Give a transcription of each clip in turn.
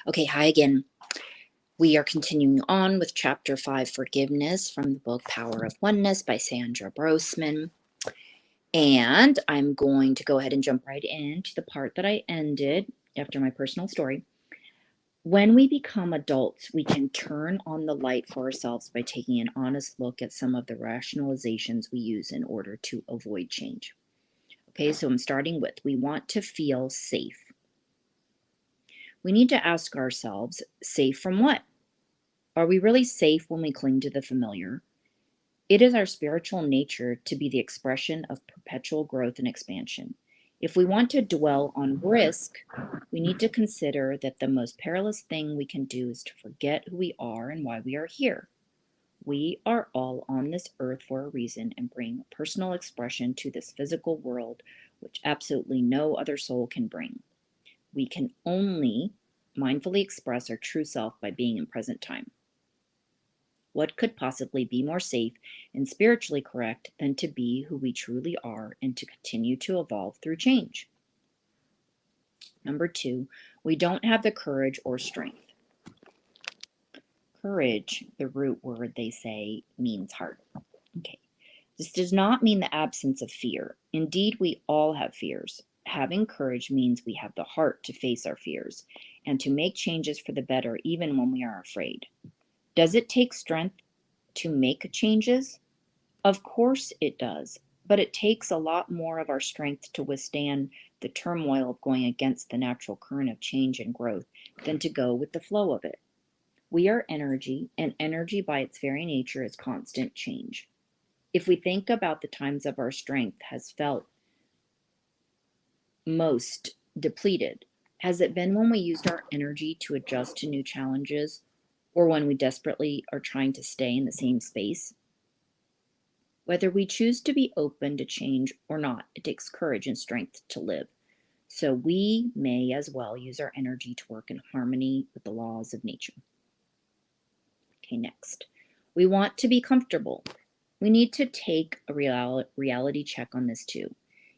Okay, hi again. We are continuing on with Chapter 5, Forgiveness, from the book Power of Oneness by Sandra Brossman. And I'm going to go ahead and jump right into the part that I ended after my personal story. When we become adults, we can turn on the light for ourselves by taking an honest look at some of the rationalizations we use in order to avoid change. Okay, so I'm starting with, we want to feel safe. We need to ask ourselves, safe from what? Are we really safe when we cling to the familiar? It is our spiritual nature to be the expression of perpetual growth and expansion. If we want to dwell on risk, we need to consider that the most perilous thing we can do is to forget who we are and why we are here. We are all on this earth for a reason and bring personal expression to this physical world, which absolutely no other soul can bring. We can only mindfully express our true self by being in present time. What could possibly be more safe and spiritually correct than to be who we truly are and to continue to evolve through change? Number 2, we don't have the courage or strength. Courage, the root word they say, means heart. Okay. This does not mean the absence of fear. Indeed, we all have fears. Having courage means we have the heart to face our fears and to make changes for the better even when we are afraid. Does it take strength to make changes? Of course it does, but it takes a lot more of our strength to withstand the turmoil of going against the natural current of change and growth than to go with the flow of it. We are energy, and energy by its very nature is constant change. If we think about the times of our strength has felt most depleted, has it been when we used our energy to adjust to new challenges or when we desperately are trying to stay in the same space? Whether we choose to be open to change or not, it takes courage and strength to live. So we may as well use our energy to work in harmony with the laws of nature. Okay, next. We want to be comfortable. We need to take a reality check on this too.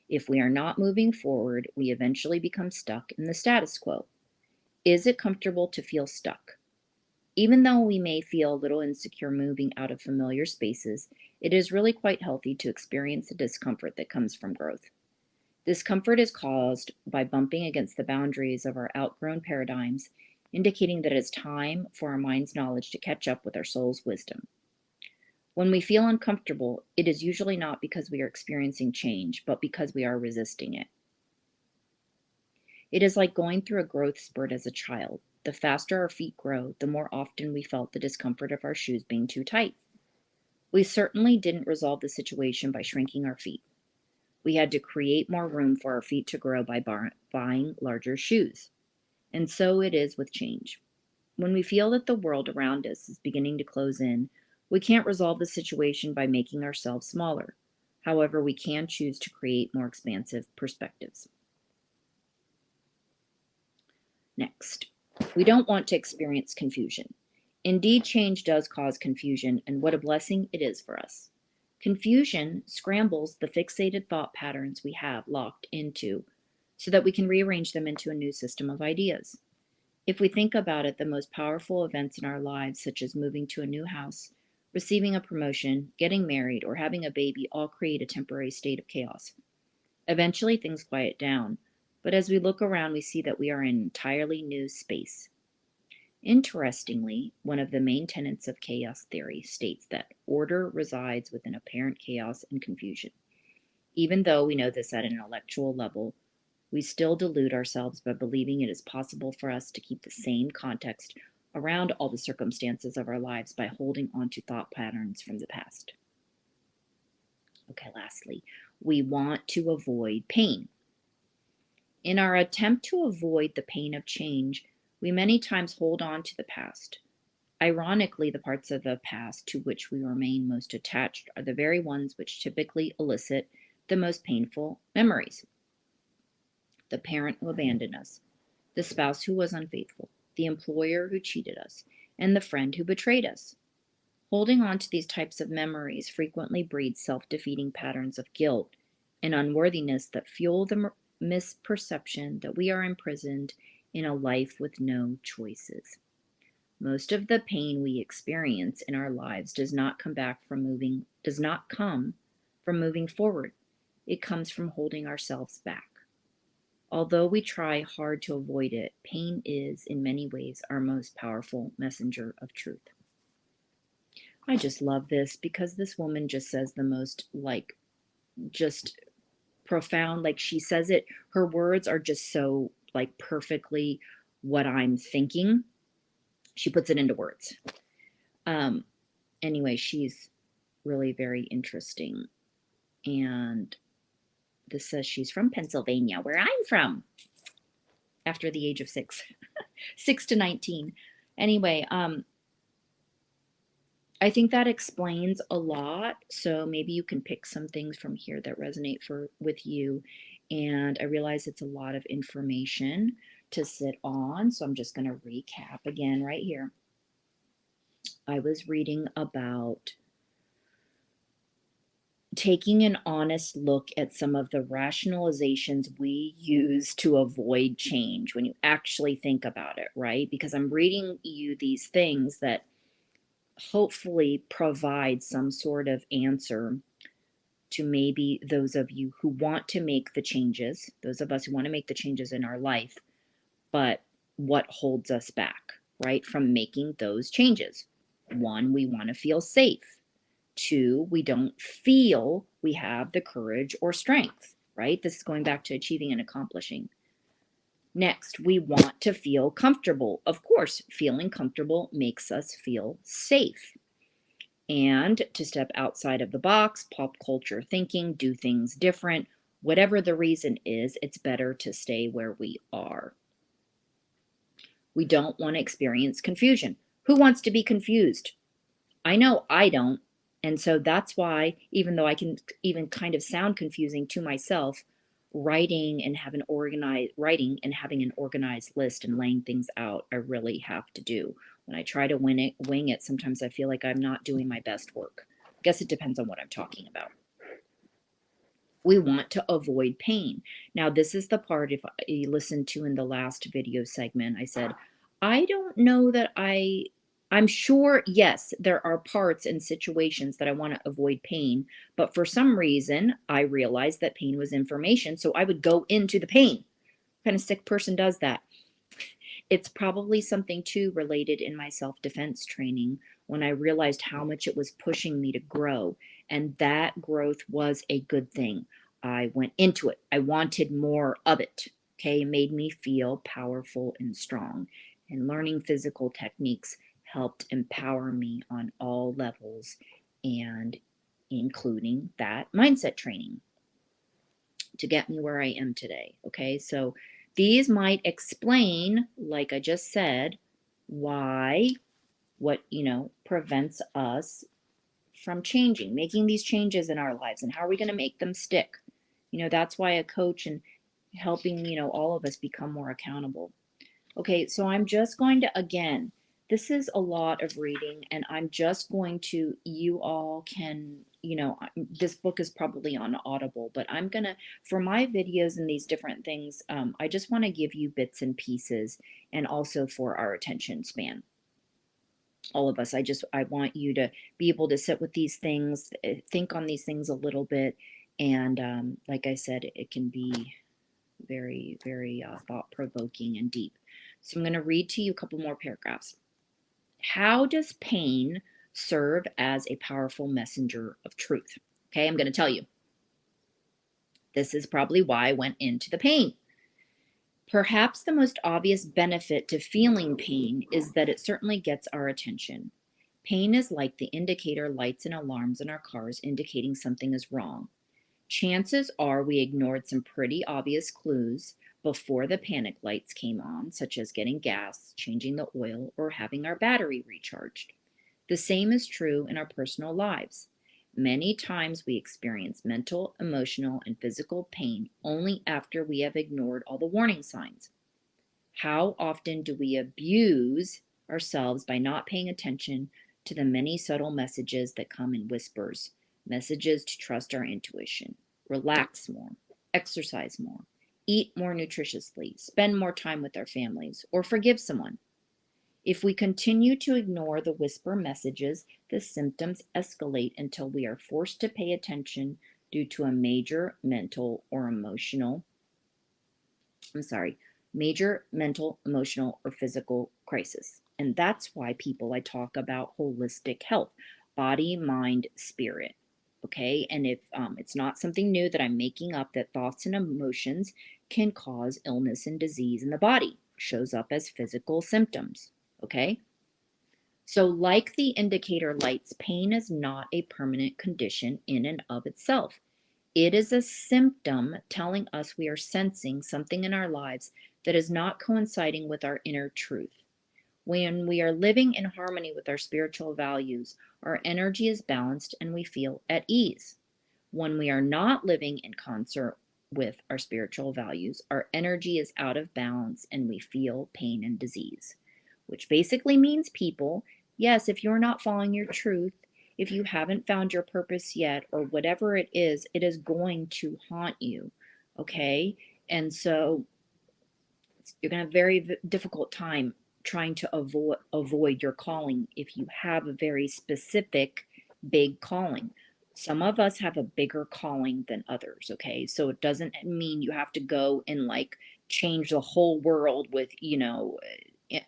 If we are not moving forward, we eventually become stuck in the status quo. Is it comfortable to feel stuck? Even though we may feel a little insecure moving out of familiar spaces, it is really quite healthy to experience the discomfort that comes from growth. Discomfort is caused by bumping against the boundaries of our outgrown paradigms, indicating that it is time for our mind's knowledge to catch up with our soul's wisdom. When we feel uncomfortable, it is usually not because we are experiencing change, but because we are resisting it. It is like going through a growth spurt as a child. The faster our feet grow, the more often we felt the discomfort of our shoes being too tight. We certainly didn't resolve the situation by shrinking our feet. We had to create more room for our feet to grow by buying larger shoes. And so it is with change. When we feel that the world around us is beginning to close in, we can't resolve the situation by making ourselves smaller. However, we can choose to create more expansive perspectives. Next, we don't want to experience confusion. Indeed, change does cause confusion, and what a blessing it is for us. Confusion scrambles the fixated thought patterns we have locked into so that we can rearrange them into a new system of ideas. If we think about it, the most powerful events in our lives, such as moving to a new house, receiving a promotion, getting married, or having a baby, all create a temporary state of chaos. Eventually, things quiet down, but as we look around, we see that we are in an entirely new space. Interestingly, one of the main tenets of chaos theory states that order resides within apparent chaos and confusion. Even though we know this at an intellectual level, we still delude ourselves by believing it is possible for us to keep the same context around all the circumstances of our lives by holding on to thought patterns from the past. Okay, lastly, we want to avoid pain. In our attempt to avoid the pain of change, we many times hold on to the past. Ironically, the parts of the past to which we remain most attached are the very ones which typically elicit the most painful memories. The parent who abandoned us, the spouse who was unfaithful, the employer who cheated us, and the friend who betrayed us. Holding on to these types of memories frequently breeds self-defeating patterns of guilt and unworthiness that fuel the misperception that we are imprisoned in a life with no choices. Most of the pain we experience in our lives does not come from moving forward. It comes from holding ourselves back. Although we try hard to avoid it, pain is, in many ways, our most powerful messenger of truth. I just love this because this woman just says the most, just profound, she says it, her words are just so, perfectly what I'm thinking. She puts it into words. Anyway, she's really very interesting. And this says she's from Pennsylvania, where I'm from, after the age of 6. 6 to 19. Anyway, I think that explains a lot. So maybe you can pick some things from here that resonate with you. And I realize it's a lot of information to sit on. So I'm just going to recap again right here. I was reading about taking an honest look at some of the rationalizations we use to avoid change when you actually think about it, right? Because I'm reading you these things that hopefully provide some sort of answer to maybe those of you who want to make the changes, those of us who want to make the changes in our life, but what holds us back, right, from making those changes? 1, we want to feel safe. 2, we don't feel we have the courage or strength, right? This is going back to achieving and accomplishing. Next, we want to feel comfortable. Of course, feeling comfortable makes us feel safe. And to step outside of the box, pop culture thinking, do things different, whatever the reason is, it's better to stay where we are. We don't want to experience confusion. Who wants to be confused? I know I don't. And so that's why, even though I can even kind of sound confusing to myself, writing and having an organized list and laying things out, I really have to do. When I try to wing it, sometimes I feel like I'm not doing my best work. I guess it depends on what I'm talking about. We want to avoid pain. Now, this is the part, if you listened to in the last video segment, I said, I don't know that I'm sure, yes, there are parts and situations that I want to avoid pain, but for some reason, I realized that pain was information, so I would go into the pain. What kind of sick person does that? It's probably something too related in my self-defense training when I realized how much it was pushing me to grow, and that growth was a good thing. I went into it. I wanted more of it. Okay, it made me feel powerful and strong. And learning physical techniques helped empower me on all levels, and including that mindset training to get me where I am today. Okay, so these might explain, like I just said, why, what, prevents us from changing, making these changes in our lives, and how are we going to make them stick? That's why a coach and helping, all of us become more accountable. Okay, so I'm just going to, again, this is a lot of reading, and I'm just going to, you all can, this book is probably on Audible, but I'm going to, for my videos and these different things, I just want to give you bits and pieces, and also for our attention span. All of us, I want you to be able to sit with these things, think on these things a little bit, and like I said, it can be very, very thought-provoking and deep. So I'm going to read to you a couple more paragraphs. How does pain serve as a powerful messenger of truth? Okay, I'm going to tell you. This is probably why I went into the pain. Perhaps the most obvious benefit to feeling pain is that it certainly gets our attention. Pain is like the indicator lights and alarms in our cars indicating something is wrong. Chances are we ignored some pretty obvious clues before the panic lights came on, such as getting gas, changing the oil, or having our battery recharged. The same is true in our personal lives. Many times we experience mental, emotional, and physical pain only after we have ignored all the warning signs. How often do we abuse ourselves by not paying attention to the many subtle messages that come in whispers, messages to trust our intuition, relax more, exercise more, eat more nutritiously, spend more time with our families, or forgive someone. If we continue to ignore the whisper messages, the symptoms escalate until we are forced to pay attention due to a major mental, emotional, or physical crisis. And that's why I talk about holistic health, body, mind, spirit. Okay. And if it's not something new that I'm making up, that thoughts and emotions can cause illness and disease in the body, shows up as physical symptoms. Okay. So, like the indicator lights, pain is not a permanent condition in and of itself. It is a symptom telling us we are sensing something in our lives that is not coinciding with our inner truth. When we are living in harmony with our spiritual values, our energy is balanced and we feel at ease. When we are not living in concert with our spiritual values, our energy is out of balance and we feel pain and disease, which basically means, people, yes, if you're not following your truth, if you haven't found your purpose yet, or whatever it is going to haunt you. Okay. And so you're going to have a very difficult time trying to avoid your calling if you have a very specific big calling. Some of us have a bigger calling than others. Okay. So it doesn't mean you have to go and like change the whole world with,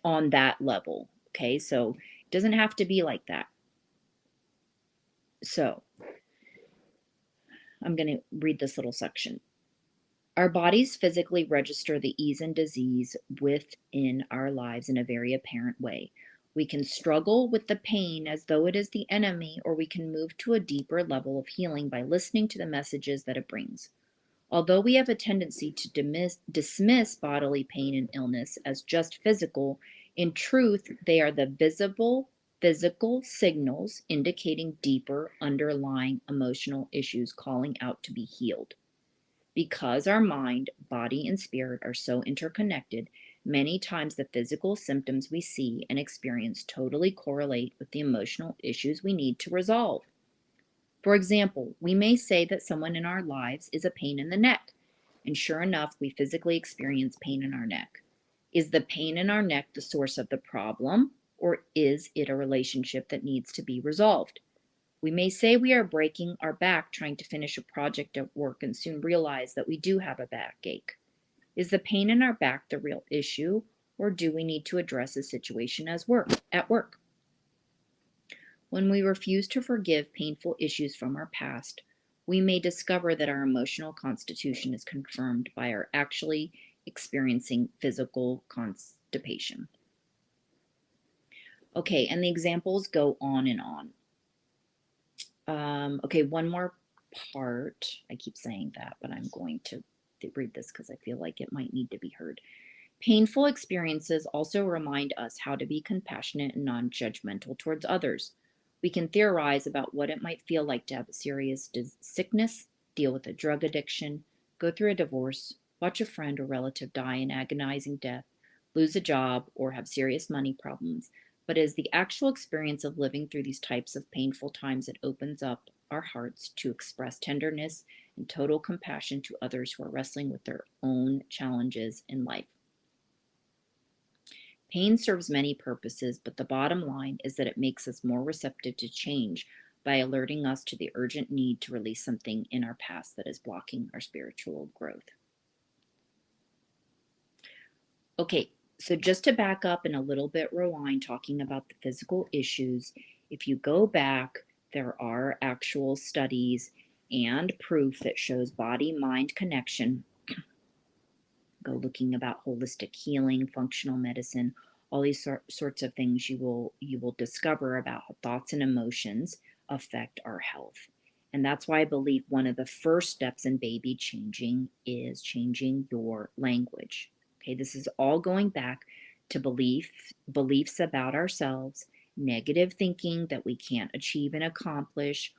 on that level. Okay. So it doesn't have to be like that. So I'm going to read this little section. Our bodies physically register the ease and disease within our lives in a very apparent way. We can struggle with the pain as though it is the enemy, or we can move to a deeper level of healing by listening to the messages that it brings. Although we have a tendency to dismiss bodily pain and illness as just physical, in truth, they are the visible physical signals indicating deeper underlying emotional issues calling out to be healed. Because our mind, body, and spirit are so interconnected, many times the physical symptoms we see and experience totally correlate with the emotional issues we need to resolve. For example, we may say that someone in our lives is a pain in the neck, and sure enough, we physically experience pain in our neck. Is the pain in our neck the source of the problem, or is it a relationship that needs to be resolved? We may say we are breaking our back trying to finish a project at work and soon realize that we do have a backache. Is the pain in our back the real issue, or do we need to address the situation at work? When we refuse to forgive painful issues from our past, we may discover that our emotional constitution is confirmed by our actually experiencing physical constipation. Okay, and the examples go on and on. Okay, one more part. I keep saying that, but I'm going to read this because I feel like it might need to be heard. Painful experiences also remind us how to be compassionate and non-judgmental towards others. We can theorize about what it might feel like to have a serious sickness, deal with a drug addiction, go through a divorce, watch a friend or relative die in agonizing death, lose a job, or have serious money problems. But as the actual experience of living through these types of painful times, it opens up our hearts to express tenderness and total compassion to others who are wrestling with their own challenges in life. Pain serves many purposes, but the bottom line is that it makes us more receptive to change by alerting us to the urgent need to release something in our past that is blocking our spiritual growth. Okay, so just to back up and a little bit rewind, talking about the physical issues, if you go back, there are actual studies and proof that shows body-mind connection. Go looking about holistic healing, functional medicine, all these sorts of things you will discover about how thoughts and emotions affect our health. And that's why I believe one of the first steps in baby changing is changing your language. Okay, this is all going back to beliefs about ourselves, negative thinking that we can't achieve and accomplish,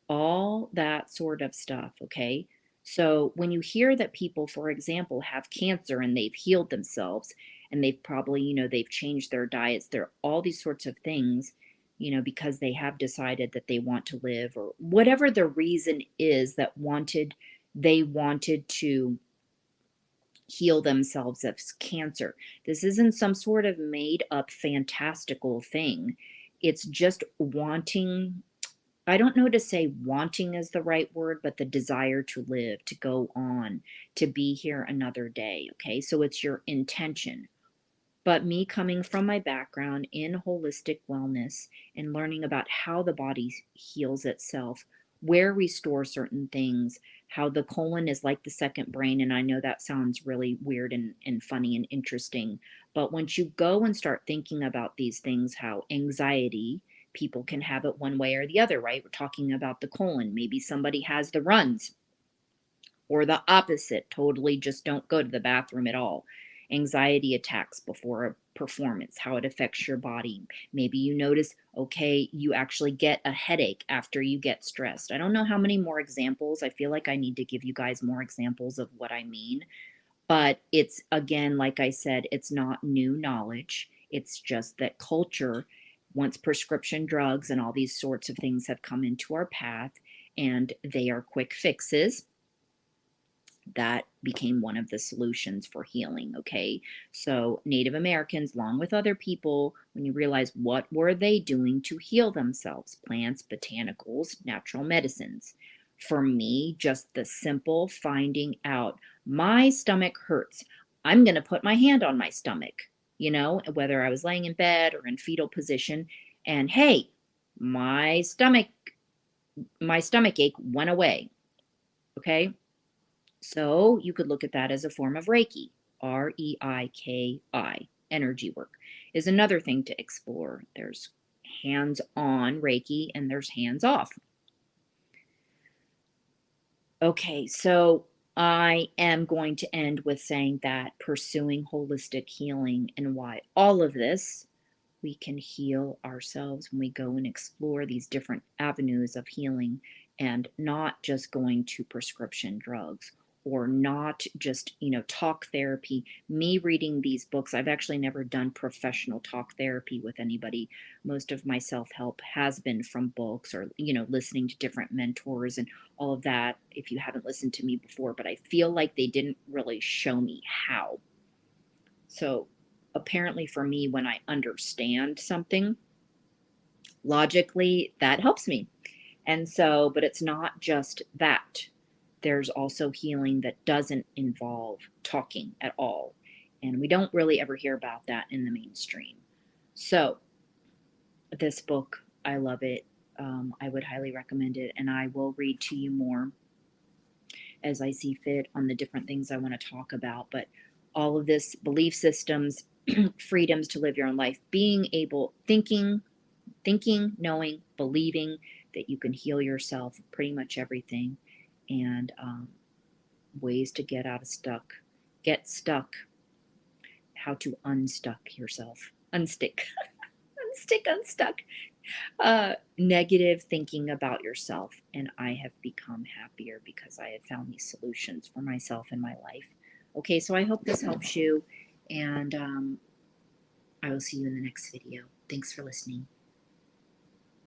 all that sort of stuff. Okay, so when you hear that people, for example, have cancer and they've healed themselves, and they've probably, they've changed their diets, there are all these sorts of things, because they have decided that they want to live, or whatever the reason is that they wanted to heal themselves of cancer. This isn't some sort of made up fantastical thing. It's just wanting, I don't know to say wanting is the right word, but the desire to live, to go on, to be here another day. Okay, so it's your intention. But me coming from my background in holistic wellness and learning about how the body heals itself, where we store certain things, how the colon is like the second brain. And I know that sounds really weird and funny and interesting. But once you go and start thinking about these things, how anxiety, people can have it one way or the other, right? We're talking about the colon. Maybe somebody has the runs, or the opposite, totally just don't go to the bathroom at all. Anxiety attacks before a performance, how it affects your body. Maybe you notice, okay, you actually get a headache after you get stressed. I don't know how many more examples. I feel like I need to give you guys more examples of what I mean. But it's, again, like I said, it's not new knowledge. It's just that culture, once prescription drugs and all these sorts of things have come into our path and they are quick fixes, that became one of the solutions for healing. Okay, so Native Americans, along with other people, when you realize what were they doing to heal themselves, plants, botanicals, natural medicines. For me, just the simple finding out, my stomach hurts, I'm going to put my hand on my stomach, whether I was laying in bed or in fetal position, and hey, my stomach my stomach ache went away. Okay, so you could look at that as a form of Reiki. Reiki, energy work, is another thing to explore. There's hands on Reiki and there's hands off. Okay, so I am going to end with saying that pursuing holistic healing and why all of this, we can heal ourselves when we go and explore these different avenues of healing and not just going to prescription drugs or not just, talk therapy. Me reading these books, I've actually never done professional talk therapy with anybody. Most of my self-help has been from books or, listening to different mentors and all of that, if you haven't listened to me before, but I feel like they didn't really show me how. So apparently for me, when I understand something logically, that helps me. And so, but it's not just that. There's also healing that doesn't involve talking at all. And we don't really ever hear about that in the mainstream. So this book, I love it. I would highly recommend it. And I will read to you more as I see fit on the different things I want to talk about. But all of this belief systems, freedoms to live your own life, being able, thinking, knowing, believing that you can heal yourself, pretty much everything, and ways to get out of get stuck, how to unstuck yourself, unstick, unstuck, negative thinking about yourself. And I have become happier because I have found these solutions for myself in my life. Okay, so I hope this helps you, and I will see you in the next video. Thanks for listening.